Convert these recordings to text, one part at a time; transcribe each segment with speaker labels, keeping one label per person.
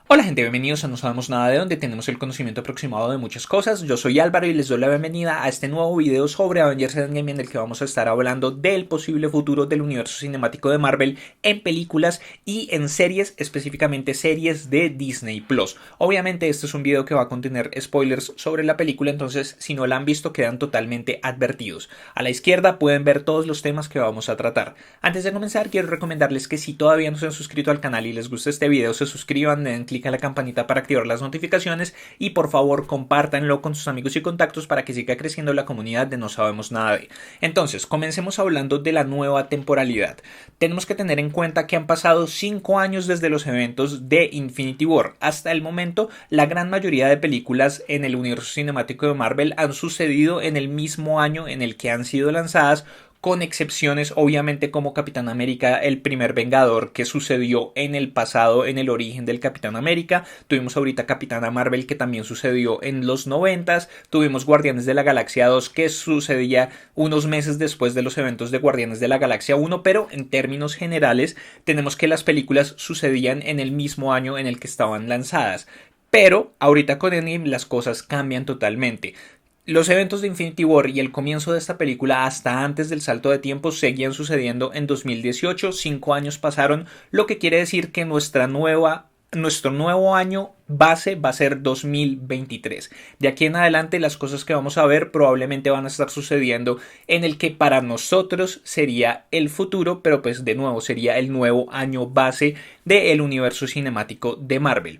Speaker 1: Hola gente, bienvenidos a No Sabemos Nada de donde tenemos el conocimiento aproximado de muchas cosas. Yo soy Álvaro y les doy la bienvenida a este nuevo video sobre Avengers Endgame en el que vamos a estar hablando del posible futuro del universo cinemático de Marvel en películas y en series, específicamente series de Disney Plus. Obviamente este es un video que va a contener spoilers sobre la película, entonces si no la han visto quedan totalmente advertidos. A la izquierda pueden ver todos los temas que vamos a tratar. Antes de comenzar quiero recomendarles que si todavía no se han suscrito al canal y les gusta este video se suscriban, den clic a la campanita para activar las notificaciones y por favor compártanlo con sus amigos y contactos para que siga creciendo la comunidad de No Sabemos Nada de. Entonces, comencemos hablando de la nueva temporalidad. Tenemos que tener en cuenta que han pasado 5 años desde los eventos de Infinity War. Hasta el momento, la gran mayoría de películas en el universo cinemático de Marvel han sucedido en el mismo año en el que han sido lanzadas, con excepciones obviamente como Capitán América, el primer Vengador, que sucedió en el pasado, en el origen del Capitán América. Tuvimos ahorita Capitana Marvel, que también sucedió en los 90s. Tuvimos Guardianes de la Galaxia 2, que sucedía unos meses después de los eventos de Guardianes de la Galaxia 1, pero en términos generales tenemos que las películas sucedían en el mismo año en el que estaban lanzadas. Pero ahorita con Endgame las cosas cambian totalmente. Los eventos de Infinity War y el comienzo de esta película hasta antes del salto de tiempo seguían sucediendo en 2018, 5 años pasaron, lo que quiere decir que nuestro nuevo año base va a ser 2023. De aquí en adelante las cosas que vamos a ver probablemente van a estar sucediendo en el que para nosotros sería el futuro, pero pues de nuevo sería el nuevo año base del universo cinemático de Marvel.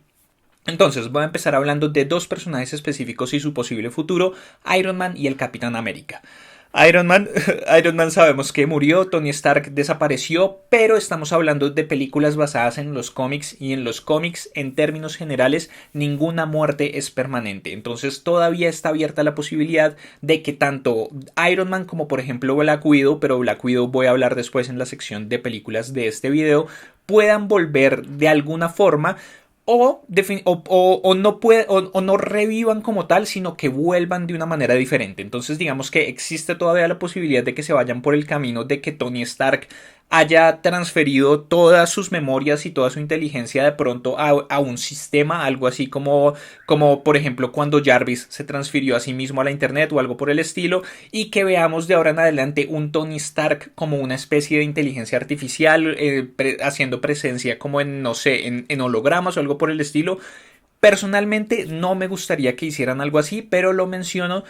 Speaker 1: Entonces voy a empezar hablando de dos personajes específicos y su posible futuro, Iron Man y el Capitán América. Iron Man, Iron Man sabemos que murió, Tony Stark desapareció, pero estamos hablando de películas basadas en los cómics y en los cómics en términos generales ninguna muerte es permanente. Entonces todavía está abierta la posibilidad de que tanto Iron Man como por ejemplo Black Widow, pero Black Widow voy a hablar después en la sección de películas de este video, puedan volver de alguna forma o no revivan como tal, sino que vuelvan de una manera diferente. Entonces digamos que existe todavía la posibilidad de que se vayan por el camino de que Tony Stark haya transferido todas sus memorias y toda su inteligencia de pronto a un sistema, algo así como por ejemplo cuando Jarvis se transfirió a sí mismo a la internet o algo por el estilo, y que veamos de ahora en adelante un Tony Stark como una especie de inteligencia artificial, haciendo presencia como en, no sé, en hologramas o algo por el estilo. Personalmente no me gustaría que hicieran algo así, pero lo menciono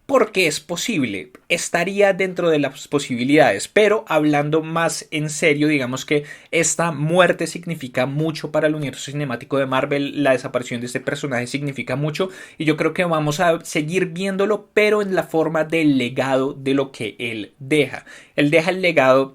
Speaker 1: porque es posible, estaría dentro de las posibilidades, pero hablando más en serio, digamos que esta muerte significa mucho para el universo cinemático de Marvel, la desaparición de este personaje significa mucho y yo creo que vamos a seguir viéndolo, pero en la forma del legado de lo que él deja. Él deja el legado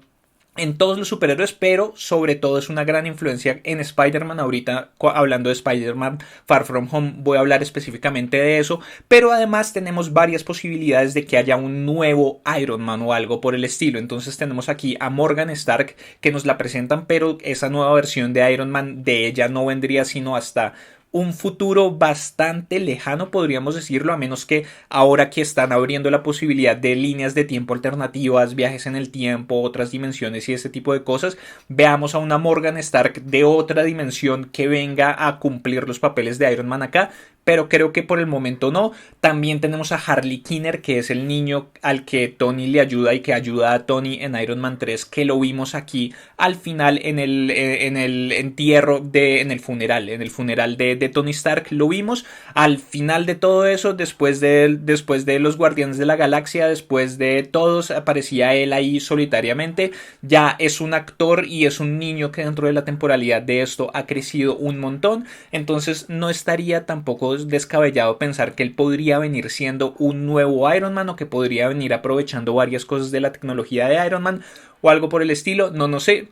Speaker 1: en todos los superhéroes, pero sobre todo es una gran influencia en Spider-Man. Ahorita hablando de Spider-Man Far From Home voy a hablar específicamente de eso, pero además tenemos varias posibilidades de que haya un nuevo Iron Man o algo por el estilo. Entonces tenemos aquí a Morgan Stark que nos la presentan, pero esa nueva versión de Iron Man de ella no vendría sino hasta un futuro bastante lejano, podríamos decirlo, a menos que ahora que están abriendo la posibilidad de líneas de tiempo alternativas, viajes en el tiempo, otras dimensiones y ese tipo de cosas, veamos a una Morgan Stark de otra dimensión que venga a cumplir los papeles de Iron Man acá, pero creo que por el momento no. También tenemos a Harley Kinner, que es el niño al que Tony le ayuda y que ayuda a Tony en Iron Man 3, que lo vimos aquí al final en el entierro en el funeral de Tony Stark, lo vimos al final de todo eso, después de los Guardianes de la Galaxia, después de todos, aparecía él ahí solitariamente. Ya es un actor y es un niño que dentro de la temporalidad de esto ha crecido un montón, entonces no estaría tampoco descabellado pensar que él podría venir siendo un nuevo Iron Man o que podría venir aprovechando varias cosas de la tecnología de Iron Man o algo por el estilo, no sé.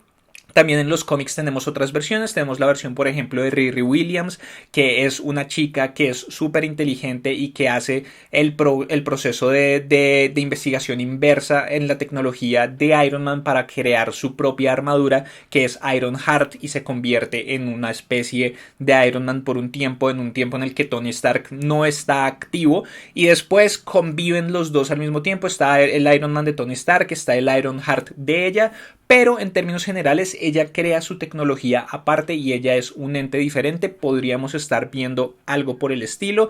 Speaker 1: También en los cómics tenemos otras versiones, tenemos la versión por ejemplo de Riri Williams, que es una chica que es súper inteligente y que hace el proceso de investigación inversa en la tecnología de Iron Man para crear su propia armadura, que es Iron Heart, y se convierte en una especie de Iron Man por un tiempo, en el que Tony Stark no está activo, y después conviven los dos al mismo tiempo. Está el Iron Man de Tony Stark, está el Iron Heart de ella, pero en términos generales ella crea su tecnología aparte y ella es un ente diferente. Podríamos estar viendo algo por el estilo.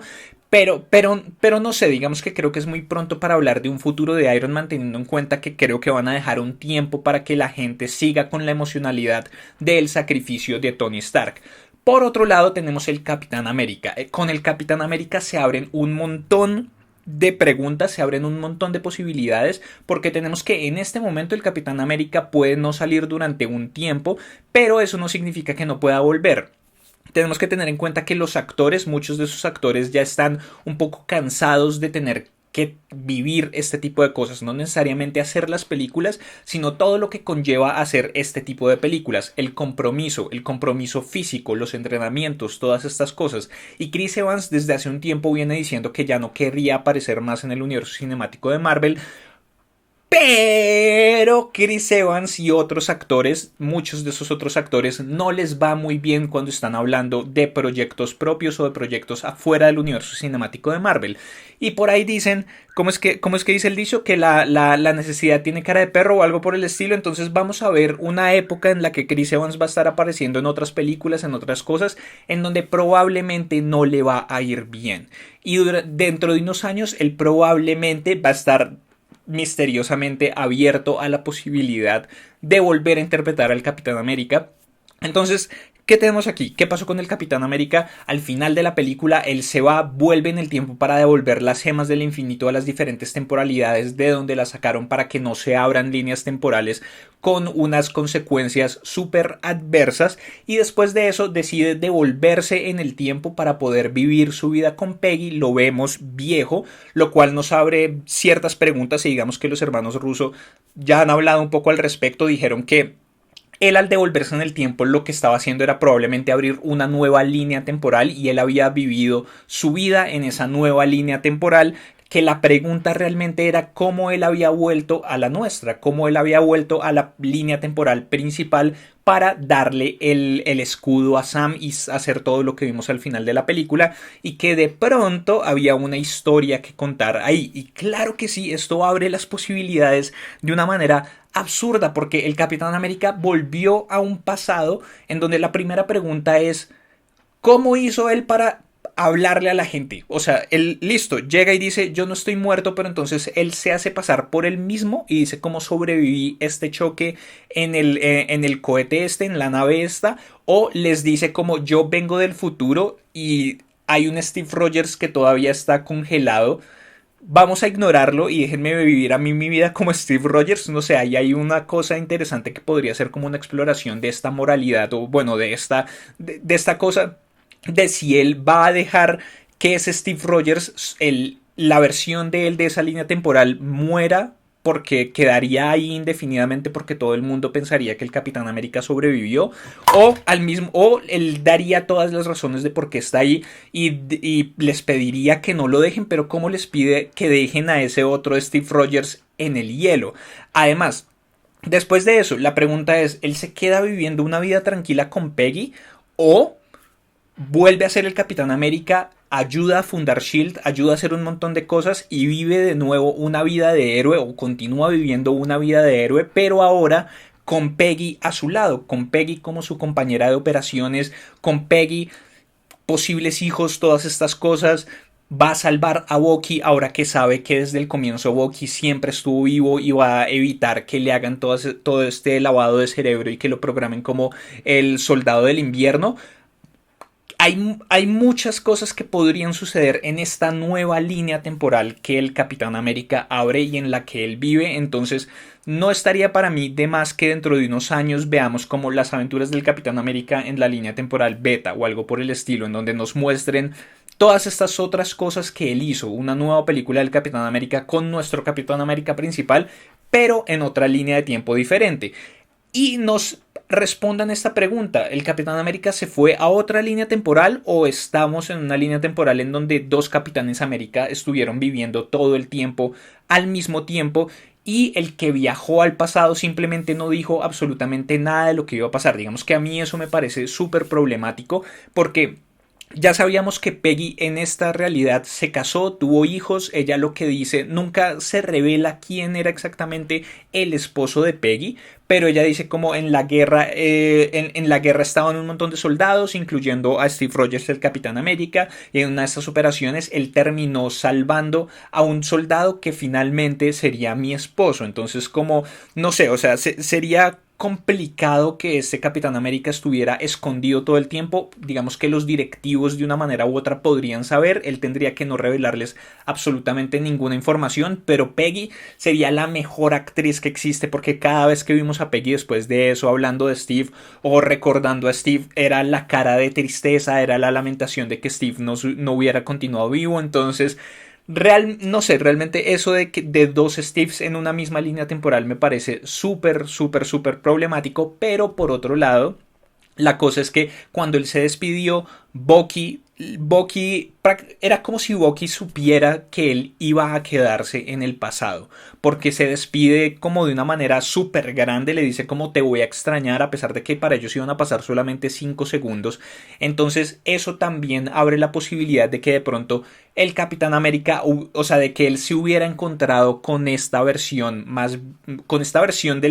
Speaker 1: Pero no sé, digamos que creo que es muy pronto para hablar de un futuro de Iron Man, teniendo en cuenta que creo que van a dejar un tiempo para que la gente siga con la emocionalidad del sacrificio de Tony Stark. Por otro lado tenemos el Capitán América. Con el Capitán América se abren un montón de preguntas, se abren un montón de posibilidades, porque tenemos que en este momento el Capitán América puede no salir durante un tiempo, pero eso no significa que no pueda volver. Tenemos que tener en cuenta que los actores, muchos de esos actores ya están un poco cansados de tener que vivir este tipo de cosas, no necesariamente hacer las películas, sino todo lo que conlleva hacer este tipo de películas, el compromiso físico, los entrenamientos, todas estas cosas. Y Chris Evans desde hace un tiempo viene diciendo que ya no querría aparecer más en el universo cinemático de Marvel. Pero Chris Evans y otros actores, muchos de esos otros actores, no les va muy bien cuando están hablando de proyectos propios o de proyectos afuera del universo cinemático de Marvel. Y por ahí dicen, cómo es que dice el dicho? Que la necesidad tiene cara de perro o algo por el estilo. Entonces vamos a ver una época en la que Chris Evans va a estar apareciendo en otras películas, en otras cosas, en donde probablemente no le va a ir bien. Y dentro de unos años él probablemente va a estar misteriosamente abierto a la posibilidad de volver a interpretar al Capitán América. Entonces, ¿qué tenemos aquí? ¿Qué pasó con el Capitán América? Al final de la película, él se va, vuelve en el tiempo para devolver las gemas del infinito a las diferentes temporalidades de donde las sacaron para que no se abran líneas temporales con unas consecuencias súper adversas, y después de eso decide devolverse en el tiempo para poder vivir su vida con Peggy. Lo vemos viejo, lo cual nos abre ciertas preguntas, y digamos que los hermanos Russo ya han hablado un poco al respecto. Dijeron que él, al devolverse en el tiempo, lo que estaba haciendo era probablemente abrir una nueva línea temporal, y él había vivido su vida en esa nueva línea temporal, que la pregunta realmente era cómo él había vuelto a la nuestra, cómo él había vuelto a la línea temporal principal para darle el escudo a Sam y hacer todo lo que vimos al final de la película, y que de pronto había una historia que contar ahí. Y claro que sí, esto abre las posibilidades de una manera absurda, porque el Capitán América volvió a un pasado en donde la primera pregunta es ¿cómo hizo él para hablarle a la gente? O sea, él, listo, llega y dice yo no estoy muerto, pero entonces él se hace pasar por él mismo y dice cómo sobreviví este choque en el cohete este, en la nave esta, o les dice como yo vengo del futuro y hay un Steve Rogers que todavía está congelado. Vamos a ignorarlo y déjenme vivir a mí mi vida como Steve Rogers. No sé, ahí hay una cosa interesante que podría ser como una exploración de esta moralidad, o bueno, de esta cosa de si él va a dejar que ese Steve Rogers, la versión de él de esa línea temporal, muera, porque quedaría ahí indefinidamente, porque todo el mundo pensaría que el Capitán América sobrevivió, o él daría todas las razones de por qué está ahí, y les pediría que no lo dejen. Pero ¿cómo les pide que dejen a ese otro Steve Rogers en el hielo? Además, después de eso, la pregunta es, ¿él se queda viviendo una vida tranquila con Peggy, o vuelve a ser el Capitán América, ayuda a fundar SHIELD, ayuda a hacer un montón de cosas y vive de nuevo una vida de héroe, o continúa viviendo una vida de héroe, pero ahora con Peggy a su lado, con Peggy como su compañera de operaciones, con Peggy, posibles hijos, todas estas cosas? Va a salvar a Bucky ahora que sabe que desde el comienzo Bucky siempre estuvo vivo, y va a evitar que le hagan todo este lavado de cerebro y que lo programen como el soldado del invierno. Hay muchas cosas que podrían suceder en esta nueva línea temporal que el Capitán América abre y en la que él vive. Entonces no estaría para mí de más que dentro de unos años veamos como las aventuras del Capitán América en la línea temporal beta o algo por el estilo, en donde nos muestren todas estas otras cosas que él hizo, una nueva película del Capitán América con nuestro Capitán América principal, pero en otra línea de tiempo diferente. Y nos respondan esta pregunta: ¿el Capitán América se fue a otra línea temporal, o estamos en una línea temporal en donde dos Capitanes América estuvieron viviendo todo el tiempo al mismo tiempo, y el que viajó al pasado simplemente no dijo absolutamente nada de lo que iba a pasar? Digamos que a mí eso me parece súper problemático, porque Ya sabíamos que Peggy en esta realidad se casó, tuvo hijos, ella lo que dice, nunca se revela quién era exactamente el esposo de Peggy, pero ella dice como en la guerra, en la guerra estaban un montón de soldados, incluyendo a Steve Rogers, el Capitán América, y en una de estas operaciones él terminó salvando a un soldado que finalmente sería mi esposo, entonces como, no sé, o sea, sería complicado que este Capitán América estuviera escondido todo el tiempo. Digamos que los directivos de una manera u otra podrían saber. Él tendría que no revelarles absolutamente ninguna información. Pero Peggy sería la mejor actriz que existe porque cada vez que vimos a Peggy después de eso hablando de Steve o recordando a Steve era la cara de tristeza, era la lamentación de que Steve no hubiera continuado vivo. Entonces no sé, realmente eso de dos Steves en una misma línea temporal me parece súper, súper, súper problemático, pero por otro lado, la cosa es que cuando él se despidió, Bucky era como si Bucky supiera que él iba a quedarse en el pasado, porque se despide como de una manera súper grande, le dice como te voy a extrañar a pesar de que para ellos iban a pasar solamente 5 segundos, entonces eso también abre la posibilidad de que de pronto el Capitán América, o sea, de que él se hubiera encontrado con esta versión con esta versión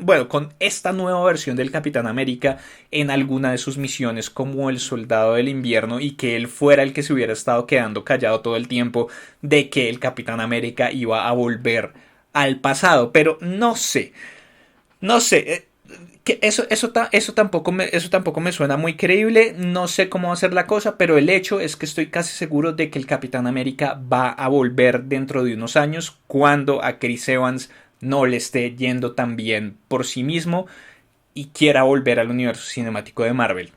Speaker 1: bueno, con esta nueva versión del Capitán América en alguna de sus misiones como el Soldado del Invierno y que él fuera el que se hubiera estado quedando callado todo el tiempo de que el Capitán América iba a volver al pasado, pero no sé, no sé, que eso tampoco me suena muy creíble. No sé cómo va a ser la cosa, pero el hecho es que estoy casi seguro de que el Capitán América va a volver dentro de unos años cuando a Chris Evans no le esté yendo tan bien por sí mismo y quiera volver al universo cinemático de Marvel.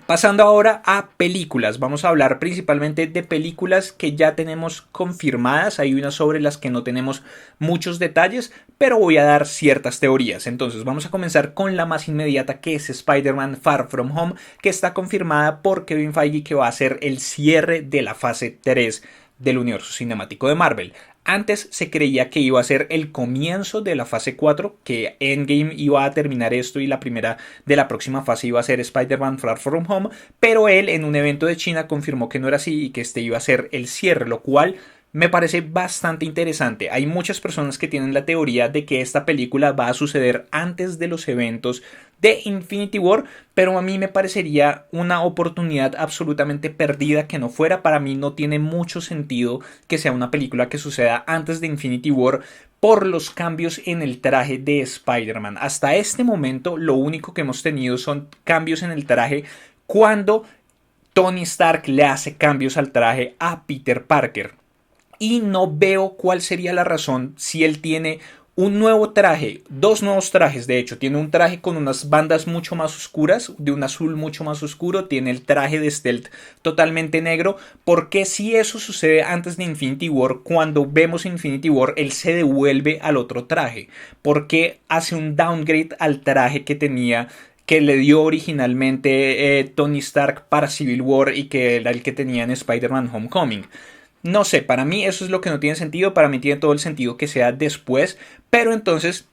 Speaker 1: Pasando ahora a películas, vamos a hablar principalmente de películas que ya tenemos confirmadas, hay unas sobre las que no tenemos muchos detalles, pero voy a dar ciertas teorías. Entonces vamos a comenzar con la más inmediata que es Spider-Man Far From Home, que está confirmada por Kevin Feige que va a ser el cierre de la fase 3 del universo cinemático de Marvel. Antes se creía que iba a ser el comienzo de la fase 4, que Endgame iba a terminar esto y la primera de la próxima fase iba a ser Spider-Man Far From Home, pero él en un evento de China confirmó que no era así y que este iba a ser el cierre, lo cual me parece bastante interesante. Hay muchas personas que tienen la teoría de que esta película va a suceder antes de los eventos de Infinity War, pero a mí me parecería una oportunidad absolutamente perdida que no fuera. Para mí no tiene mucho sentido que sea una película que suceda antes de Infinity War por los cambios en el traje de Spider-Man. Hasta este momento lo único que hemos tenido son cambios en el traje cuando Tony Stark le hace cambios al traje a Peter Parker. Y no veo cuál sería la razón si él tiene un nuevo traje, dos nuevos trajes de hecho, tiene un traje con unas bandas mucho más oscuras, de un azul mucho más oscuro, tiene el traje de stealth totalmente negro, ¿por qué si eso sucede antes de Infinity War, cuando vemos Infinity War, él se devuelve al otro traje? ¿Por qué hace un downgrade al traje que tenía que le dio originalmente Tony Stark para Civil War y que era el que tenía en Spider-Man Homecoming? No sé, para mí eso es lo que no tiene sentido, para mí tiene todo el sentido que sea después, pero entonces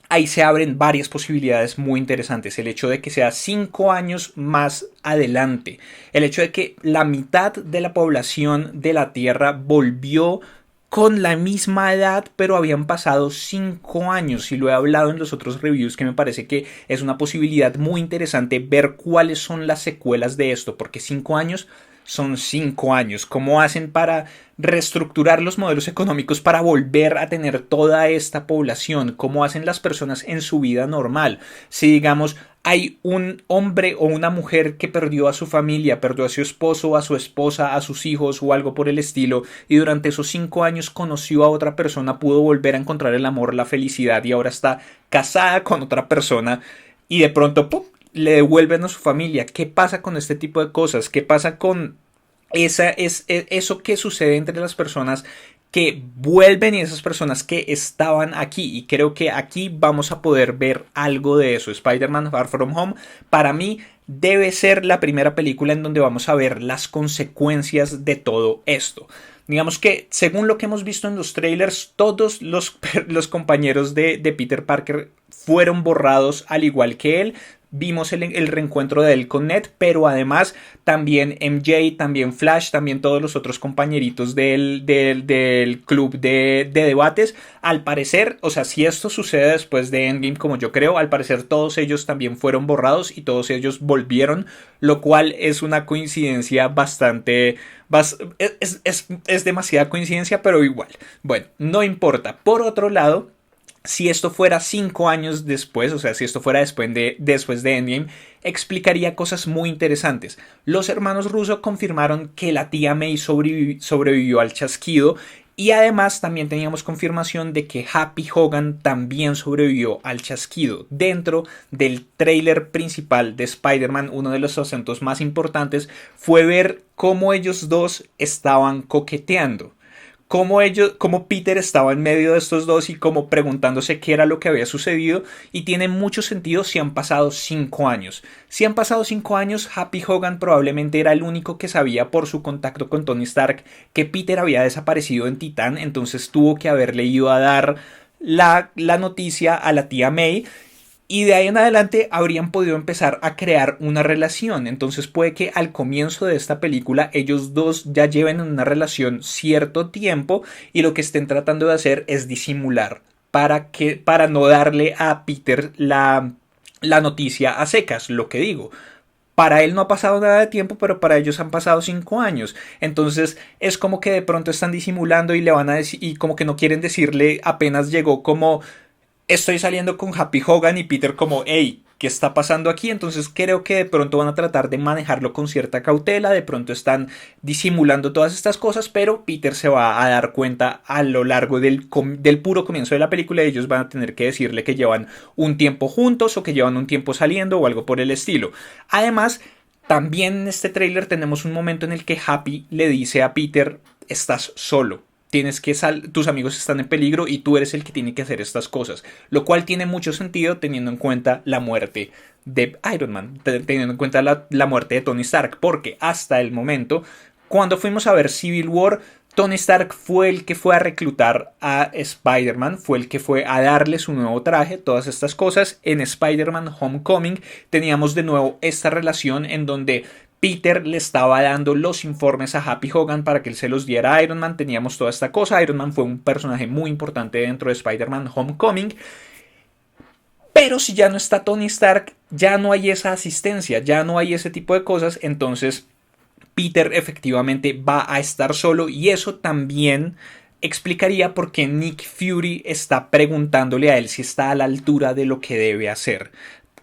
Speaker 1: ahí se abren varias posibilidades muy interesantes. El hecho de que sea 5 años más adelante, el hecho de que la mitad de la población de la Tierra volvió con la misma edad, pero habían pasado 5 años y lo he hablado en los otros reviews que me parece que es una posibilidad muy interesante ver cuáles son las secuelas de esto, porque 5 años son 5 años. ¿Cómo hacen para reestructurar los modelos económicos para volver a tener toda esta población? ¿Cómo hacen las personas en su vida normal? Si digamos hay un hombre o una mujer que perdió a su familia, perdió a su esposo, a su esposa, a sus hijos o algo por el estilo, y durante esos 5 años conoció a otra persona, pudo volver a encontrar el amor, la felicidad y ahora está casada con otra persona y de pronto ¡pum!, le devuelven a su familia. ¿Qué pasa con este tipo de cosas? ¿Qué pasa con eso que sucede entre las personas que vuelven y esas personas que estaban aquí? Y creo que aquí vamos a poder ver algo de eso. Spider-Man Far From Home para mí debe ser la primera película en donde vamos a ver las consecuencias de todo esto. Digamos que según lo que hemos visto en los trailers, todos los compañeros de Peter Parker fueron borrados al igual que él. vimos el reencuentro de él con Ned, pero además también MJ, también Flash, también todos los otros compañeritos del club de debates. Al parecer, o sea, si esto sucede después de Endgame, como yo creo, al parecer todos ellos también fueron borrados y todos ellos volvieron, lo cual es una coincidencia bastante... Es demasiada coincidencia, pero igual. Bueno, no importa. Por otro lado, si esto fuera 5 años después, o sea, si esto fuera después de Endgame, explicaría cosas muy interesantes. Los hermanos Russo confirmaron que la tía May sobrevivió al chasquido y además también teníamos confirmación de que Happy Hogan también sobrevivió al chasquido. Dentro del tráiler principal de Spider-Man, uno de los acentos más importantes fue ver cómo ellos dos estaban coqueteando. Cómo Peter estaba en medio de estos dos y como preguntándose qué era lo que había sucedido, y tiene mucho sentido si han pasado 5 años. Si han pasado 5 años, Happy Hogan probablemente era el único que sabía por su contacto con Tony Stark que Peter había desaparecido en Titán, entonces tuvo que haberle ido a dar la noticia a la tía May. Y de ahí en adelante habrían podido empezar a crear una relación. Entonces puede que al comienzo de esta película ellos dos ya lleven una relación cierto tiempo y lo que estén tratando de hacer es disimular para no darle a Peter la noticia a secas, lo que digo. Para él no ha pasado nada de tiempo, pero para ellos han pasado 5 años. Entonces es como que de pronto están disimulando y le van a decir, y como que no quieren decirle apenas llegó como estoy saliendo con Happy Hogan y Peter como, hey, ¿qué está pasando aquí? Entonces creo que de pronto van a tratar de manejarlo con cierta cautela, de pronto están disimulando todas estas cosas, pero Peter se va a dar cuenta a lo largo del puro comienzo de la película y ellos van a tener que decirle que llevan un tiempo juntos o que llevan un tiempo saliendo o algo por el estilo. Además, también en este tráiler tenemos un momento en el que Happy le dice a Peter, estás solo. Tus amigos están en peligro y tú eres el que tiene que hacer estas cosas, lo cual tiene mucho sentido teniendo en cuenta la muerte de Iron Man, teniendo en cuenta la muerte de Tony Stark, porque hasta el momento, cuando fuimos a ver Civil War, Tony Stark fue el que fue a reclutar a Spider-Man, fue el que fue a darle su nuevo traje, todas estas cosas. En Spider-Man Homecoming teníamos de nuevo esta relación en donde Peter le estaba dando los informes a Happy Hogan para que él se los diera a Iron Man. Teníamos toda esta cosa. Iron Man fue un personaje muy importante dentro de Spider-Man Homecoming. Pero si ya no está Tony Stark, ya no hay esa asistencia, ya no hay ese tipo de cosas. Entonces Peter efectivamente va a estar solo y eso también explicaría por qué Nick Fury está preguntándole a él si está a la altura de lo que debe hacer,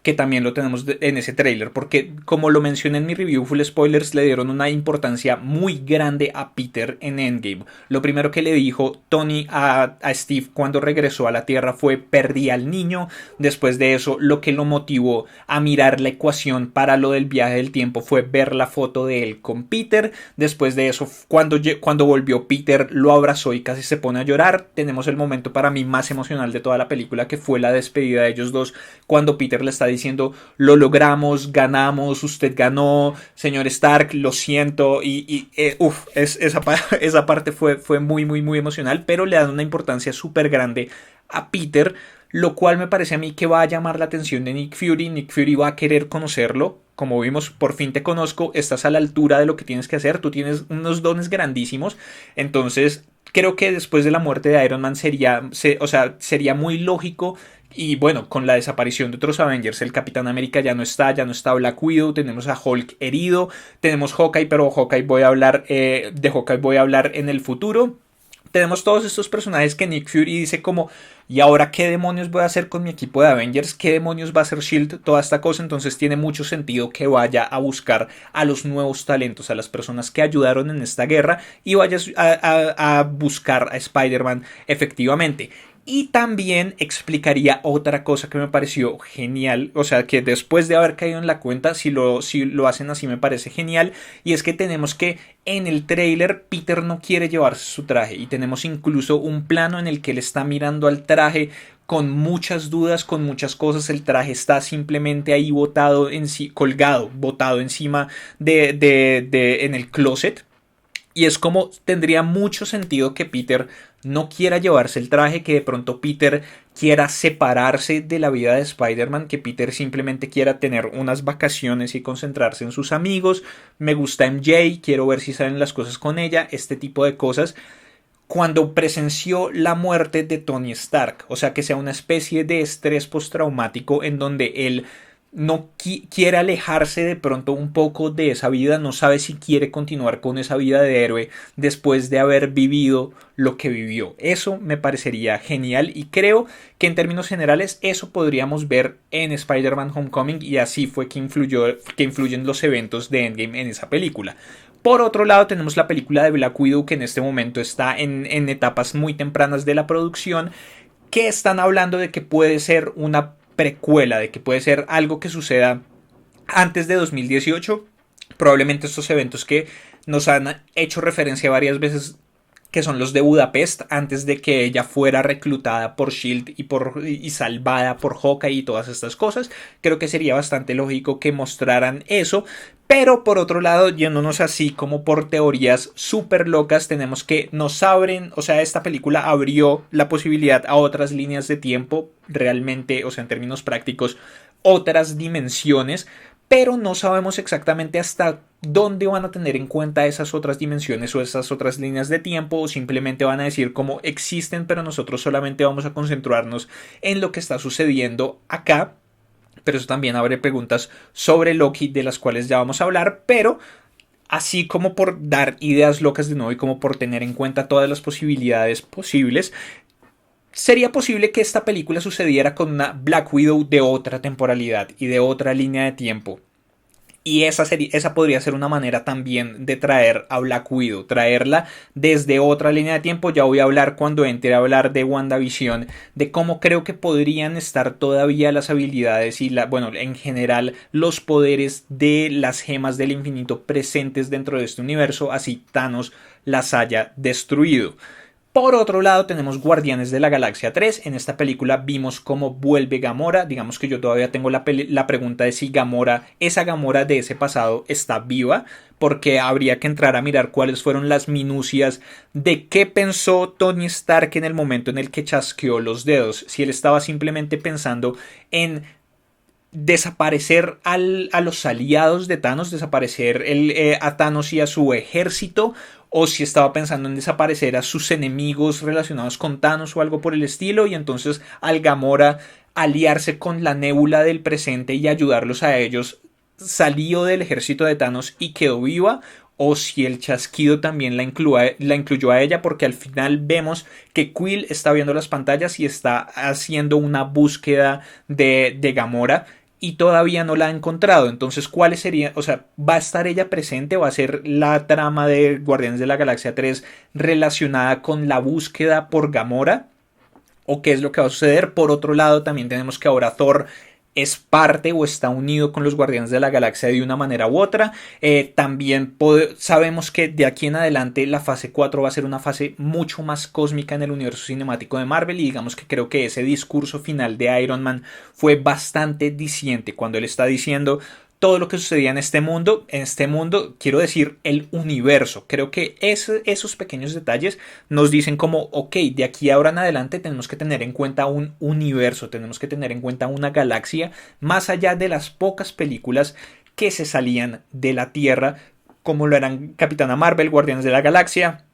Speaker 1: que también lo tenemos en ese tráiler, porque como lo mencioné en mi review full spoilers, le dieron una importancia muy grande a Peter en Endgame. Lo primero que le dijo Tony a Steve cuando regresó a la Tierra fue perdí al niño. Después de eso, lo que lo motivó a mirar la ecuación para lo del viaje del tiempo fue ver la foto de él con Peter. Después de eso, cuando volvió Peter, lo abrazó y casi se pone a llorar. Tenemos el momento para mí más emocional de toda la película, que fue la despedida de ellos dos, cuando Peter le está diciendo, lo logramos, ganamos, usted ganó, señor Stark, lo siento, esa parte fue muy, muy, muy emocional, pero le dan una importancia súper grande a Peter, lo cual me parece a mí que va a llamar la atención de Nick Fury. Nick Fury va a querer conocerlo. Como vimos, por fin te conozco, estás a la altura de lo que tienes que hacer, tú tienes unos dones grandísimos, entonces creo que después de la muerte de Iron Man sería muy lógico. Y bueno, con la desaparición de otros Avengers, el Capitán América ya no está Black Widow, tenemos a Hulk herido, tenemos Hawkeye, pero de Hawkeye voy a hablar en el futuro. Tenemos todos estos personajes que Nick Fury dice como, ¿y ahora qué demonios voy a hacer con mi equipo de Avengers? ¿Qué demonios va a hacer SHIELD? Toda esta cosa, entonces tiene mucho sentido que vaya a buscar a los nuevos talentos, a las personas que ayudaron en esta guerra y vaya a buscar a Spider-Man efectivamente. Y también explicaría otra cosa que me pareció genial, o sea que después de haber caído en la cuenta, si lo hacen así me parece genial, y es que tenemos que en el tráiler Peter no quiere llevarse su traje y tenemos incluso un plano en el que él está mirando al traje con muchas dudas, con muchas cosas. El traje está simplemente ahí botado encima en el closet. Y es como tendría mucho sentido que Peter no quiera llevarse el traje, que de pronto Peter quiera separarse de la vida de Spider-Man, que Peter simplemente quiera tener unas vacaciones y concentrarse en sus amigos. Me gusta MJ, quiero ver si salen las cosas con ella, este tipo de cosas. Cuando presenció la muerte de Tony Stark, o sea, que sea una especie de estrés postraumático en donde él no quiere alejarse de pronto un poco de esa vida, no sabe si quiere continuar con esa vida de héroe después de haber vivido lo que vivió. Eso me parecería genial y creo que en términos generales eso podríamos ver en Spider-Man Homecoming, y así fue que influyen los eventos de Endgame en esa película. Por otro lado, tenemos la película de Black Widow, que en este momento está en etapas muy tempranas de la producción, que están hablando de que puede ser una precuela, de que puede ser algo que suceda antes de 2018. Probablemente estos eventos que nos han hecho referencia varias veces, que son los de Budapest, antes de que ella fuera reclutada por SHIELD y salvada por Hawkeye y todas estas cosas. Creo que sería bastante lógico que mostraran eso. Pero por otro lado, yéndonos así como por teorías súper locas, tenemos que nos abren, o sea, esta película abrió la posibilidad a otras líneas de tiempo, realmente, o sea, en términos prácticos, otras dimensiones, pero no sabemos exactamente hasta dónde van a tener en cuenta esas otras dimensiones o esas otras líneas de tiempo, o simplemente van a decir cómo existen, pero nosotros solamente vamos a concentrarnos en lo que está sucediendo acá. Pero eso también abre preguntas sobre Loki, de las cuales ya vamos a hablar, pero así como por dar ideas locas de nuevo y como por tener en cuenta todas las posibilidades posibles, sería posible que esta película sucediera con una Black Widow de otra temporalidad y de otra línea de tiempo. Y esa podría ser una manera también de traer a Black Widow, traerla desde otra línea de tiempo. Ya voy a hablar cuando entre a hablar de WandaVision, de cómo creo que podrían estar todavía las habilidades y bueno, en general los poderes de las gemas del infinito presentes dentro de este universo, así Thanos las haya destruido. Por otro lado, tenemos Guardianes de la Galaxia 3. En esta película vimos cómo vuelve Gamora. Digamos que yo todavía tengo la pregunta de si Gamora, esa Gamora de ese pasado, está viva, porque habría que entrar a mirar cuáles fueron las minucias de qué pensó Tony Stark en el momento en el que chasqueó los dedos. Si él estaba simplemente pensando en desaparecer a los aliados de Thanos, desaparecer a Thanos y a su ejército, o si estaba pensando en desaparecer a sus enemigos relacionados con Thanos o algo por el estilo, y entonces al Gamora aliarse con la Nébula del presente y ayudarlos a ellos, salió del ejército de Thanos y quedó viva, o si el chasquido también la incluyó a ella, porque al final vemos que Quill está viendo las pantallas y está haciendo una búsqueda de Gamora y todavía no la ha encontrado. Entonces, ¿cuáles serían? O sea, ¿va a estar ella presente? ¿Va a ser la trama de Guardianes de la Galaxia 3 relacionada con la búsqueda por Gamora? ¿O qué es lo que va a suceder? Por otro lado, también tenemos que ahora Thor es parte o está unido con los Guardianes de la Galaxia de una manera u otra. También sabemos que de aquí en adelante la fase 4 va a ser una fase mucho más cósmica en el universo cinemático de Marvel, y digamos que creo que ese discurso final de Iron Man fue bastante diciente cuando él está diciendo todo lo que sucedía en este mundo, quiero decir el universo. Creo que esos pequeños detalles nos dicen como, ok, de aquí ahora en adelante tenemos que tener en cuenta un universo, tenemos que tener en cuenta una galaxia, más allá de las pocas películas que se salían de la Tierra, como lo eran Capitana Marvel, Guardianes de la Galaxia,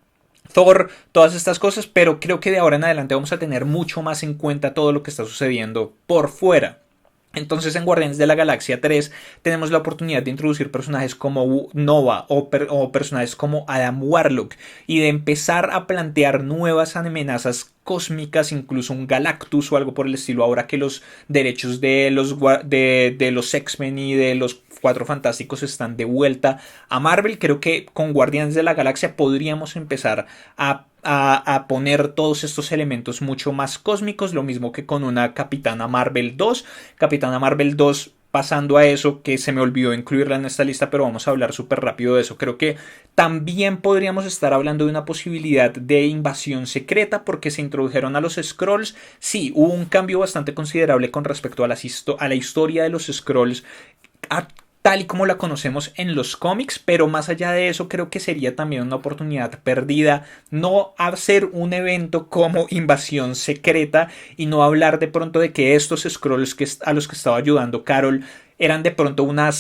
Speaker 1: Thor, todas estas cosas, pero creo que de ahora en adelante vamos a tener mucho más en cuenta todo lo que está sucediendo por fuera. Entonces en Guardianes de la Galaxia 3 tenemos la oportunidad de introducir personajes como Nova o personajes como Adam Warlock, y de empezar a plantear nuevas amenazas cósmicas, incluso un Galactus o algo por el estilo, ahora que los derechos de los X-Men y de los Cuatro Fantásticos están de vuelta a Marvel. Creo que con Guardianes de la Galaxia podríamos empezar a poner todos estos elementos mucho más cósmicos, lo mismo que con una Capitana Marvel 2. Capitana Marvel 2, pasando a eso, que se me olvidó incluirla en esta lista, pero vamos a hablar súper rápido de eso. Creo que también podríamos estar hablando de una posibilidad de invasión secreta, porque se introdujeron a los Skrulls. Sí, hubo un cambio bastante considerable con respecto a la historia de los Skrulls tal y como la conocemos en los cómics, pero más allá de eso creo que sería también una oportunidad perdida no hacer un evento como Invasión Secreta y no hablar de pronto de que estos Skrulls a los que estaba ayudando Carol eran de pronto una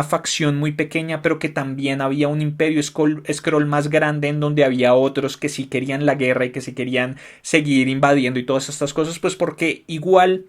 Speaker 1: facción muy pequeña, pero que también había un imperio Skrull más grande en donde había otros que sí querían la guerra y que sí querían seguir invadiendo y todas estas cosas, pues porque igual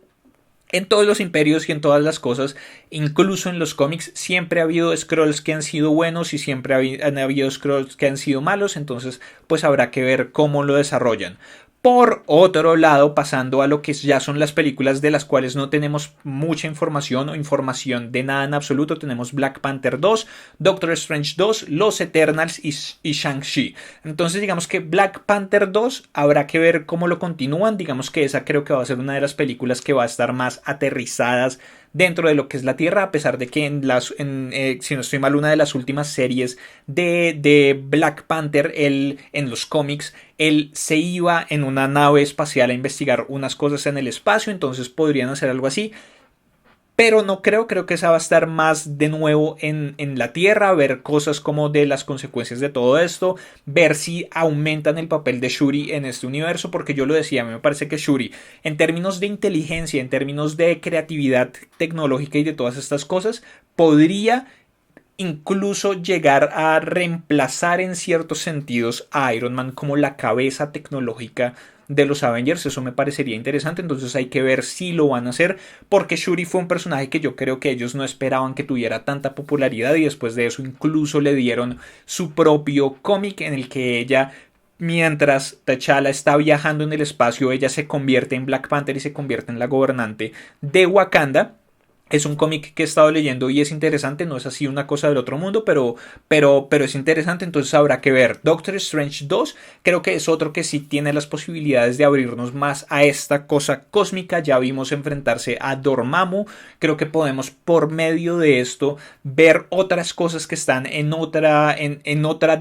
Speaker 1: en todos los imperios y en todas las cosas, incluso en los cómics, siempre ha habido Skrulls que han sido buenos y siempre han habido Skrulls que han sido malos, entonces pues habrá que ver cómo lo desarrollan. Por otro lado, pasando a lo que ya son las películas de las cuales no tenemos mucha información o información de nada en absoluto, tenemos Black Panther 2, Doctor Strange 2, Los Eternals y Shang-Chi. Entonces digamos que Black Panther 2 habrá que ver cómo lo continúan, digamos que esa creo que va a ser una de las películas que va a estar más aterrizadas dentro de lo que es la Tierra, a pesar de que si no estoy mal, una de las últimas series de Black Panther, en los cómics, él se iba en una nave espacial a investigar unas cosas en el espacio, entonces podrían hacer algo así. Pero no creo que esa va a estar más de nuevo en la Tierra, ver cosas como de las consecuencias de todo esto, ver si aumentan el papel de Shuri en este universo, porque yo lo decía, a mí me parece que Shuri, en términos de inteligencia, en términos de creatividad tecnológica y de todas estas cosas, podría incluso llegar a reemplazar en ciertos sentidos a Iron Man como la cabeza tecnológica de los Avengers. Eso me parecería interesante, entonces hay que ver si lo van a hacer, porque Shuri fue un personaje que yo creo que ellos no esperaban que tuviera tanta popularidad y después de eso incluso le dieron su propio cómic en el que ella, mientras T'Challa está viajando en el espacio, ella se convierte en Black Panther y se convierte en la gobernante de Wakanda. Es un cómic que he estado leyendo y es interesante, no es así una cosa del otro mundo, pero es interesante, entonces habrá que ver. Doctor Strange 2 creo que es otro que sí tiene las posibilidades de abrirnos más a esta cosa cósmica. Ya vimos enfrentarse a Dormammu, creo que podemos por medio de esto ver otras cosas que están en otra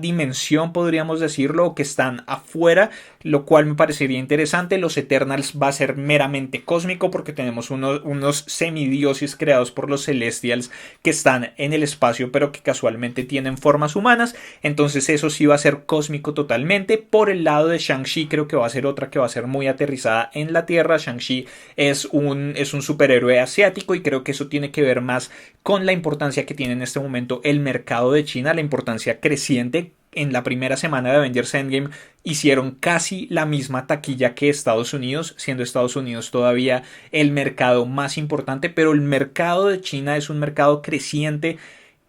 Speaker 1: dimensión, podríamos decirlo, o que están afuera, lo cual me parecería interesante. Los Eternals va a ser meramente cósmico porque tenemos unos semidioses creados por los Celestials que están en el espacio pero que casualmente tienen formas humanas, entonces eso sí va a ser cósmico totalmente. Por el lado de Shang-Chi creo que va a ser otra que va a ser muy aterrizada en la Tierra. Shang-Chi es un superhéroe asiático y creo que eso tiene que ver más con la importancia que tiene en este momento el mercado de China, la importancia creciente. En la primera semana de Avengers Endgame hicieron casi la misma taquilla que Estados Unidos, siendo Estados Unidos todavía el mercado más importante, pero el mercado de China es un mercado creciente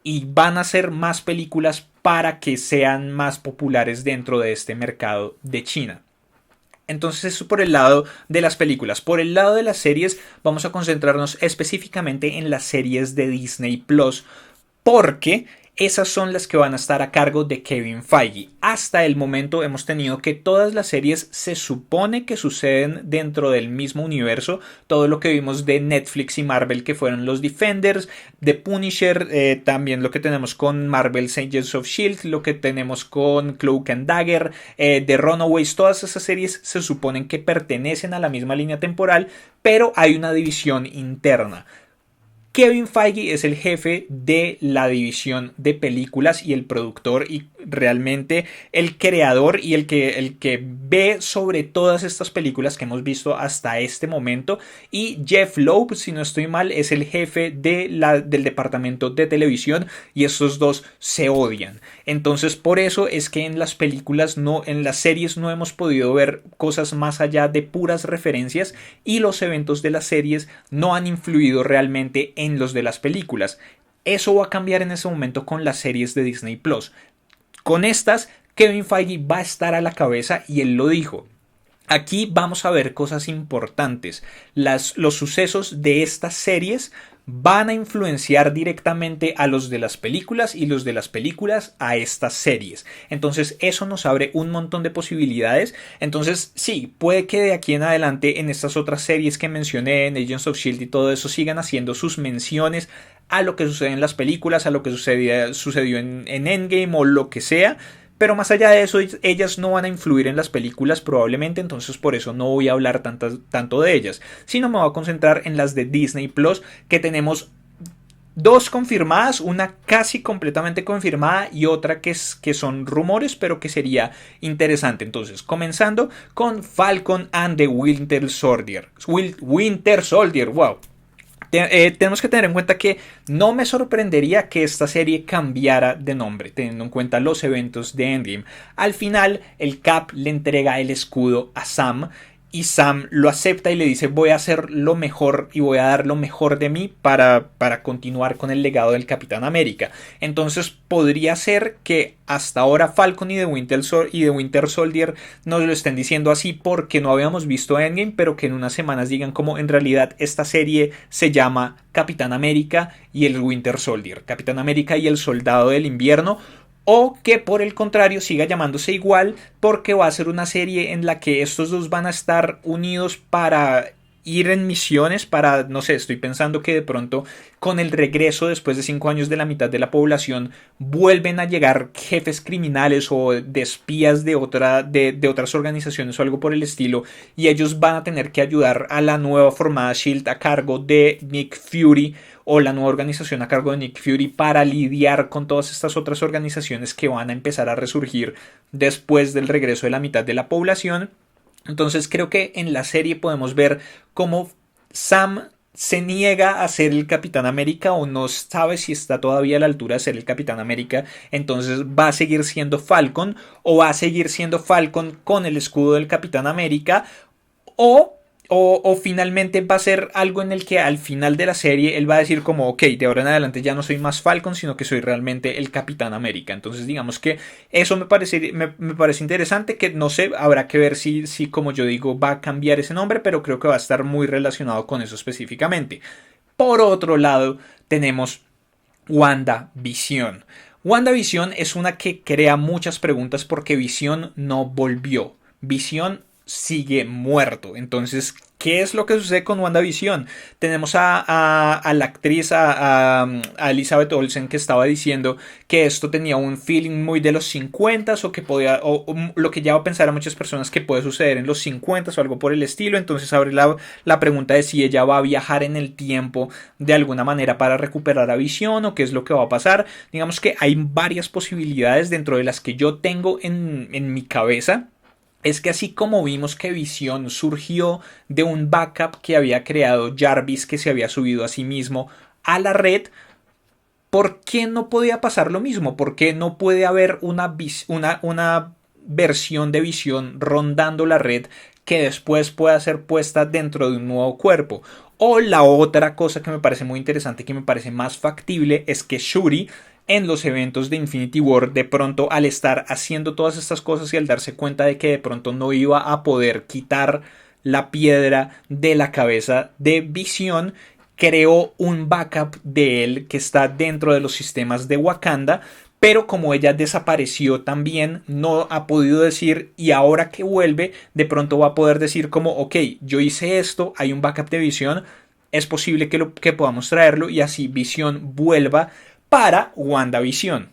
Speaker 1: y van a hacer más películas para que sean más populares dentro de este mercado de China. Entonces eso por el lado de las películas. Por el lado de las series vamos a concentrarnos específicamente en las series de Disney Plus, porque esas son las que van a estar a cargo de Kevin Feige. Hasta el momento hemos tenido que todas las series se supone que suceden dentro del mismo universo. Todo lo que vimos de Netflix y Marvel, que fueron los Defenders, de Punisher, también lo que tenemos con Marvel's Agents of S.H.I.E.L.D., lo que tenemos con Cloak and Dagger, de Runaways, todas esas series se suponen que pertenecen a la misma línea temporal, pero hay una división interna. Kevin Feige es el jefe de la división de películas y el productor y realmente el creador y el que ve sobre todas estas películas que hemos visto hasta este momento. Y Jeff Loeb, si no estoy mal, es el jefe del departamento de televisión y estos dos se odian. Entonces por eso es que en las películas, en las series no hemos podido ver cosas más allá de puras referencias y los eventos de las series no han influido realmente en los de las películas. Eso va a cambiar en ese momento con las series de Disney Plus. Con estas, Kevin Feige va a estar a la cabeza y él lo dijo. Aquí vamos a ver cosas importantes. Los sucesos de estas series van a influenciar directamente a los de las películas y los de las películas a estas series. Entonces eso nos abre un montón de posibilidades. Entonces sí, puede que de aquí en adelante en estas otras series que mencioné, en Agents of S.H.I.E.L.D. y todo eso, sigan haciendo sus menciones a lo que sucede en las películas, a lo que sucedió en Endgame o lo que sea. Pero más allá de eso, ellas no van a influir en las películas probablemente, entonces por eso no voy a hablar tanto de ellas, sino me voy a concentrar en las de Disney Plus, que tenemos Dos confirmadas, una casi completamente confirmada y otra que son rumores, pero que sería interesante. Entonces, comenzando con Falcon and the Winter Soldier. Winter Soldier, wow. Tenemos que tener en cuenta que no me sorprendería que esta serie cambiara de nombre, teniendo en cuenta los eventos de Endgame. Al final, el Cap le entrega el escudo a Sam y Sam lo acepta y le dice voy a hacer lo mejor y voy a dar lo mejor de mí para continuar con el legado del Capitán América. Entonces podría ser que hasta ahora Falcon y The Winter Soldier nos lo estén diciendo así porque no habíamos visto Endgame, pero que en unas semanas digan como en realidad esta serie se llama Capitán América y el Winter Soldier, Capitán América y el Soldado del Invierno, o que por el contrario siga llamándose igual porque va a ser una serie en la que estos dos van a estar unidos para ir en misiones para, no sé, estoy pensando que de pronto con el regreso después de 5 años de la mitad de la población vuelven a llegar jefes criminales o de espías de otras organizaciones o algo por el estilo y ellos van a tener que ayudar a la nueva formada SHIELD a cargo de Nick Fury o la nueva organización a cargo de Nick Fury para lidiar con todas estas otras organizaciones que van a empezar a resurgir después del regreso de la mitad de la población. Entonces creo que en la serie podemos ver cómo Sam se niega a ser el Capitán América o no sabe si está todavía a la altura de ser el Capitán América, entonces va a seguir siendo Falcon o va a seguir siendo Falcon con el escudo del Capitán América o finalmente va a ser algo en el que al final de la serie él va a decir como ok, de ahora en adelante ya no soy más Falcon sino que soy realmente el Capitán América. Entonces digamos que eso me parece interesante, que no sé, habrá que ver si como yo digo va a cambiar ese nombre, pero creo que va a estar muy relacionado con eso específicamente. Por otro lado tenemos WandaVision. WandaVision es una que crea muchas preguntas porque Vision no volvió. Vision sigue muerto. Entonces, ¿qué es lo que sucede con WandaVision? Tenemos a la actriz, a Elizabeth Olsen, que estaba diciendo que esto tenía un feeling muy de los 50 o que podía, o lo que lleva a pensar a muchas personas que puede suceder en los 50 o algo por el estilo. Entonces abre la pregunta de si ella va a viajar en el tiempo de alguna manera para recuperar a Vision o qué es lo que va a pasar. Digamos que hay varias posibilidades dentro de las que yo tengo en mi cabeza. Es que así como vimos que Vision surgió de un backup que había creado Jarvis, que se había subido a sí mismo a la red, ¿por qué no podía pasar lo mismo? ¿Por qué no puede haber una versión de Vision rondando la red que después pueda ser puesta dentro de un nuevo cuerpo? O la otra cosa que me parece muy interesante, que me parece más factible, es que Shuri en los eventos de Infinity War, de pronto al estar haciendo todas estas cosas y al darse cuenta de que de pronto no iba a poder quitar la piedra de la cabeza de Visión, creó un backup de él que está dentro de los sistemas de Wakanda, pero como ella desapareció también, no ha podido decir, y ahora que vuelve, de pronto va a poder decir como, ok, yo hice esto, hay un backup de Visión, es posible que podamos traerlo y así Visión vuelva para WandaVision.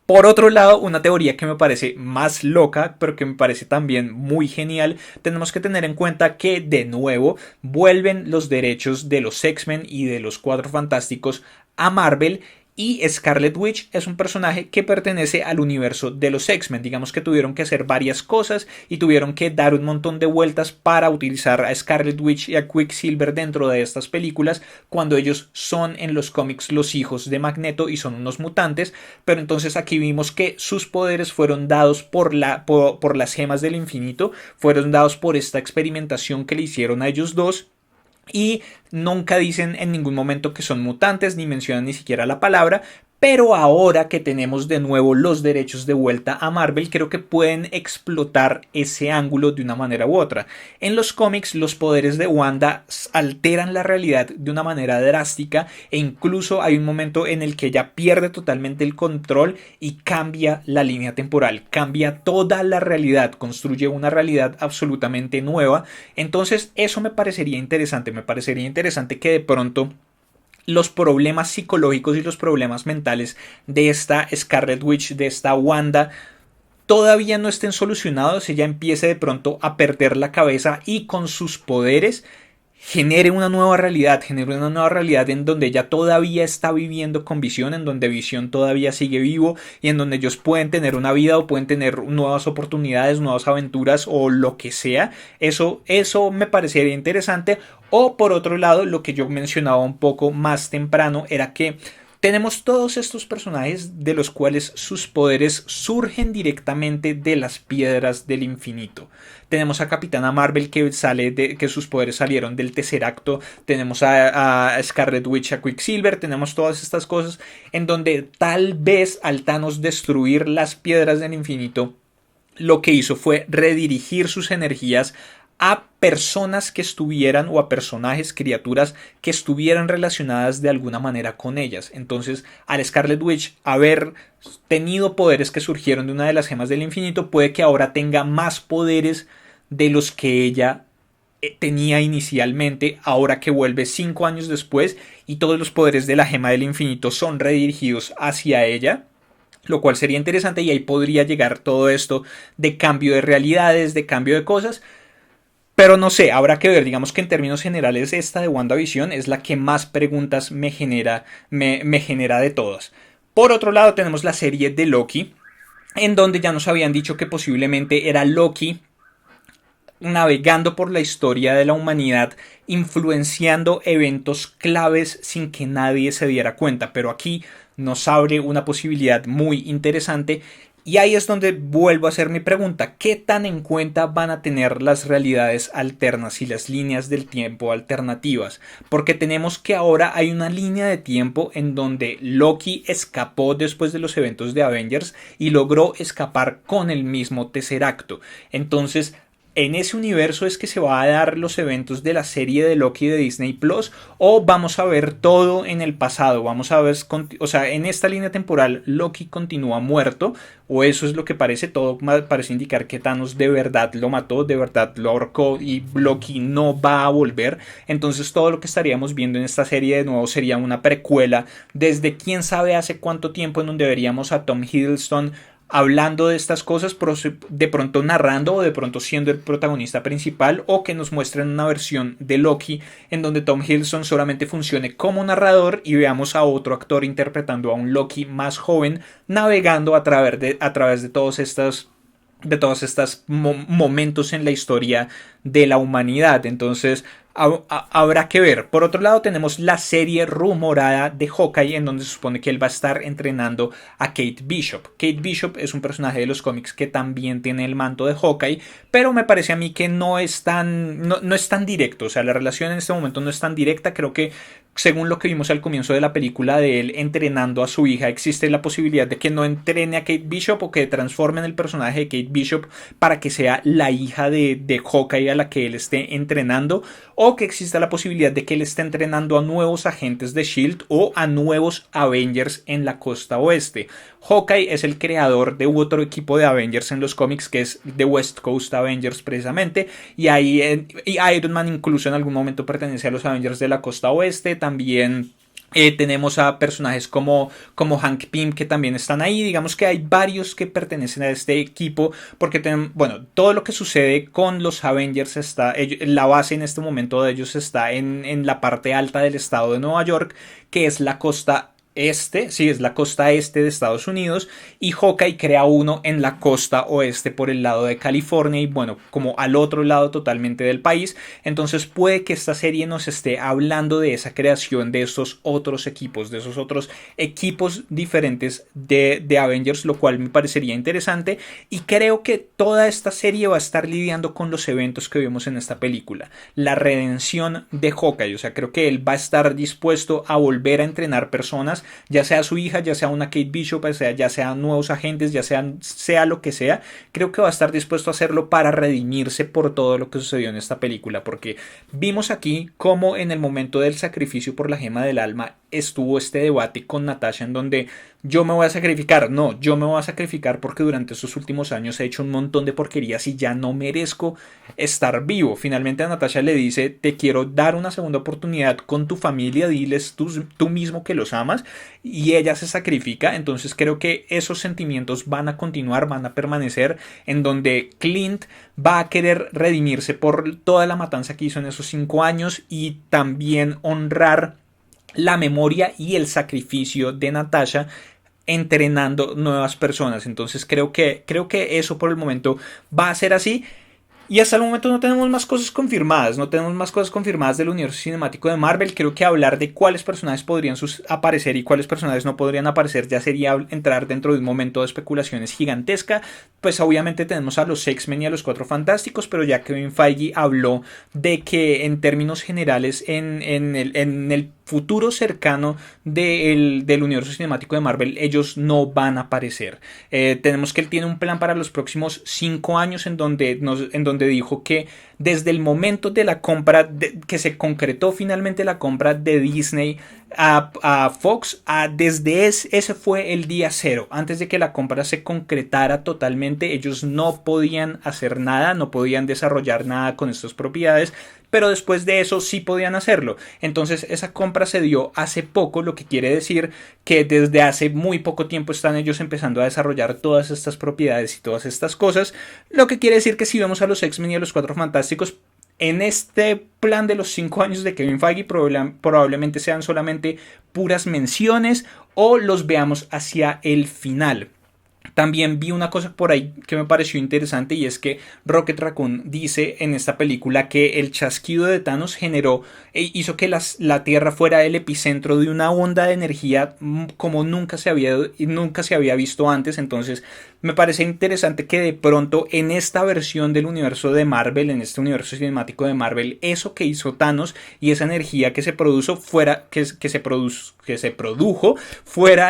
Speaker 1: Por otro lado, una teoría que me parece más loca, pero que me parece también muy genial, tenemos que tener en cuenta que de nuevo vuelven los derechos de los X-Men y de los Cuatro Fantásticos a Marvel. Y Scarlet Witch es un personaje que pertenece al universo de los X-Men. Digamos que tuvieron que hacer varias cosas y tuvieron que dar un montón de vueltas para utilizar a Scarlet Witch y a Quicksilver dentro de estas películas, cuando ellos son en los cómics los hijos de Magneto y son unos mutantes. Pero entonces aquí vimos que sus poderes fueron dados por las gemas del infinito, fueron dados por esta experimentación que le hicieron a ellos dos. Y nunca dicen en ningún momento que son mutantes, ni mencionan ni siquiera la palabra. Pero ahora que tenemos de nuevo los derechos de vuelta a Marvel, creo que pueden explotar ese ángulo de una manera u otra. En los cómics, los poderes de Wanda alteran la realidad de una manera drástica e incluso hay un momento en el que ella pierde totalmente el control y cambia la línea temporal, cambia toda la realidad, construye una realidad absolutamente nueva. Entonces, eso me parecería interesante que de pronto los problemas psicológicos y los problemas mentales de esta Scarlet Witch, de esta Wanda, todavía no estén solucionados, ella empiece de pronto a perder la cabeza y con sus poderes genere una nueva realidad en donde ella todavía está viviendo con Visión, en donde Visión todavía sigue vivo y en donde ellos pueden tener una vida o pueden tener nuevas oportunidades, nuevas aventuras o lo que sea. Eso me parecería interesante. O por otro lado, lo que yo mencionaba un poco más temprano era que tenemos todos estos personajes de los cuales sus poderes surgen directamente de las piedras del infinito. Tenemos a Capitana Marvel que sus poderes salieron del tercer acto. Tenemos a Scarlet Witch, a Quicksilver. Tenemos todas estas cosas en donde tal vez al Thanos destruir las piedras del infinito, lo que hizo fue redirigir sus energías a personas que estuvieran o a personajes, criaturas que estuvieran relacionadas de alguna manera con ellas. Entonces, al Scarlet Witch haber tenido poderes que surgieron de una de las gemas del infinito, puede que ahora tenga más poderes de los que ella tenía inicialmente, ahora que vuelve 5 años después y todos los poderes de la gema del infinito son redirigidos hacia ella, lo cual sería interesante y ahí podría llegar todo esto de cambio de realidades, de cambio de cosas. Pero no sé, habrá que ver. Digamos que en términos generales esta de WandaVision es la que más preguntas me genera de todas. Por otro lado tenemos la serie de Loki, en donde ya nos habían dicho que posiblemente era Loki navegando por la historia de la humanidad, influenciando eventos claves sin que nadie se diera cuenta. Pero aquí nos abre una posibilidad muy interesante. Y ahí es donde vuelvo a hacer mi pregunta: ¿qué tan en cuenta van a tener las realidades alternas y las líneas del tiempo alternativas? Porque tenemos que ahora hay una línea de tiempo en donde Loki escapó después de los eventos de Avengers y logró escapar con el mismo Tesseracto. Entonces, en ese universo es que se va a dar los eventos de la serie de Loki de Disney Plus, o vamos a ver todo en el pasado. Vamos a ver, o sea, en esta línea temporal Loki continúa muerto, o eso es lo que parece. Todo parece indicar que Thanos de verdad lo mató, de verdad lo ahorcó y Loki no va a volver. Entonces todo lo que estaríamos viendo en esta serie de nuevo sería una precuela desde quién sabe hace cuánto tiempo, en donde veríamos a Tom Hiddleston hablando de estas cosas, de pronto narrando o de pronto siendo el protagonista principal, o que nos muestren una versión de Loki en donde Tom Hiddleston solamente funcione como narrador y veamos a otro actor interpretando a un Loki más joven navegando a través de todos estos momentos en la historia de la humanidad. Entonces habrá que ver. Por otro lado tenemos la serie rumorada de Hawkeye, en donde se supone que él va a estar entrenando a Kate Bishop. Kate Bishop es un personaje de los cómics que también tiene el manto de Hawkeye, pero me parece a mí que no es tan directo. O sea, la relación en este momento no es tan directa. Creo que según lo que vimos al comienzo de la película de él entrenando a su hija, existe la posibilidad de que no entrene a Kate Bishop o que transformen el personaje de Kate Bishop para que sea la hija de Hawkeye a la que él esté entrenando, o que exista la posibilidad de que él esté entrenando a nuevos agentes de S.H.I.E.L.D. o a nuevos Avengers en la costa oeste. Hawkeye es el creador de otro equipo de Avengers en los cómics, que es The West Coast Avengers precisamente, y ahí y Iron Man incluso en algún momento pertenece a los Avengers de la costa oeste. También tenemos a personajes como Hank Pym, que también están ahí. Digamos que hay varios que pertenecen a este equipo, porque bueno, todo lo que sucede con los Avengers la base en este momento de ellos está en la parte alta del estado de Nueva York, que es la costa es la costa este de Estados Unidos, y Hawkeye crea uno en la costa oeste por el lado de California y bueno, como al otro lado totalmente del país. Entonces puede que esta serie nos esté hablando de esa creación de estos otros equipos, de esos otros equipos diferentes de Avengers, lo cual me parecería interesante, y creo que toda esta serie va a estar lidiando con los eventos que vemos en esta película, la redención de Hawkeye. O sea, creo que él va a estar dispuesto a volver a entrenar personas, ya sea su hija, ya sea una Kate Bishop, ya sea nuevos agentes, sea lo que sea. Creo que va a estar dispuesto a hacerlo para redimirse por todo lo que sucedió en esta película, porque vimos aquí cómo en el momento del sacrificio por la gema del alma estuvo este debate con Natasha, en donde yo me voy a sacrificar. No, yo me voy a sacrificar porque durante estos últimos años he hecho un montón de porquerías y ya no merezco estar vivo. Finalmente a Natasha le dice, te quiero dar una segunda oportunidad con tu familia, diles tú mismo que los amas, y ella se sacrifica. Entonces creo que esos sentimientos van a continuar, van a permanecer, en donde Clint va a querer redimirse por toda la matanza que hizo en esos 5 años y también honrar la memoria y el sacrificio de Natasha entrenando nuevas personas. Entonces creo que eso por el momento va a ser así. Y hasta el momento no tenemos más cosas confirmadas, no tenemos más cosas confirmadas del universo cinemático de Marvel. Creo que hablar de cuáles personajes podrían aparecer y cuáles personajes no podrían aparecer ya sería entrar dentro de un momento de especulaciones gigantesca. Pues obviamente tenemos a los X-Men y a los Cuatro Fantásticos, pero ya Kevin Feige habló de que en términos generales en el futuro cercano del universo cinemático de Marvel ellos no van a aparecer. Tenemos que él tiene un plan para los próximos 5 años en donde dijo que desde el momento de la compra, que se concretó finalmente la compra de Disney a Fox, desde ese fue el día cero. Antes de que la compra se concretara totalmente, ellos no podían hacer nada, no podían desarrollar nada con estas propiedades, pero después de eso sí podían hacerlo. Entonces esa compra se dio hace poco, lo que quiere decir que desde hace muy poco tiempo están ellos empezando a desarrollar todas estas propiedades y todas estas cosas, lo que quiere decir que si vemos a los X-Men y a los Cuatro Fantásticos en este plan de los 5 años de Kevin Feige, probablemente sean solamente puras menciones o los veamos hacia el final. También vi una cosa por ahí que me pareció interesante, y es que Rocket Raccoon dice en esta película que el chasquido de Thanos hizo que la Tierra fuera el epicentro de una onda de energía como nunca se había visto antes. Entonces me parece interesante que de pronto en esta versión del universo de Marvel, en este universo cinemático de Marvel, eso que hizo Thanos y esa energía que se produjo fuera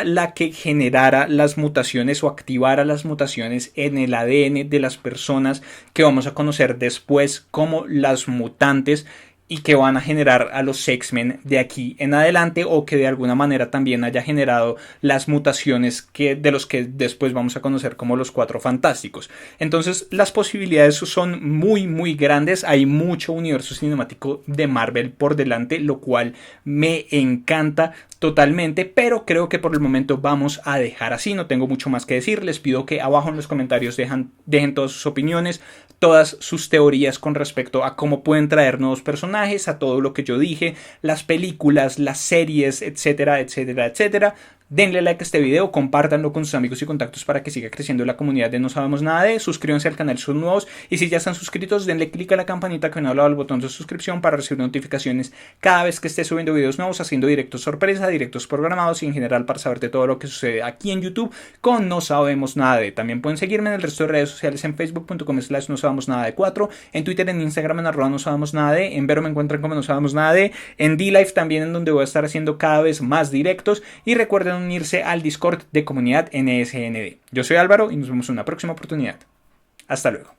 Speaker 1: la que generara las mutaciones o activara las mutaciones en el ADN de las personas que vamos a conocer después como las mutantes, y que van a generar a los X-Men de aquí en adelante, o que de alguna manera también haya generado las mutaciones de los que después vamos a conocer como los Cuatro Fantásticos. Entonces las posibilidades son muy muy grandes, hay mucho universo cinemático de Marvel por delante, lo cual me encanta totalmente, pero creo que por el momento vamos a dejar así. No tengo mucho más que decir, les pido que abajo en los comentarios dejen todas sus opiniones, todas sus teorías con respecto a cómo pueden traer nuevos personajes, a todo lo que yo dije, las películas, las series, etcétera, etcétera, etcétera. Denle like a este video, compártanlo con sus amigos y contactos para que siga creciendo la comunidad de No Sabemos Nada de. Suscríbanse al canal si son nuevos, y si ya están suscritos, denle click a la campanita que no al lado del botón de suscripción para recibir notificaciones cada vez que esté subiendo videos nuevos, haciendo directos sorpresa, directos programados y en general para saber de todo lo que sucede aquí en YouTube con No Sabemos Nada de. También pueden seguirme en el resto de redes sociales, en facebook.com/No Sabemos Nada de 4, en Twitter, en Instagram, en @No Sabemos Nada de, en Vero me encuentran como No Sabemos Nada de, en D-Live también, en donde voy a estar haciendo cada vez más directos, y recuerden unirse al Discord de comunidad NSND. Yo soy Álvaro y nos vemos en una próxima oportunidad. Hasta luego.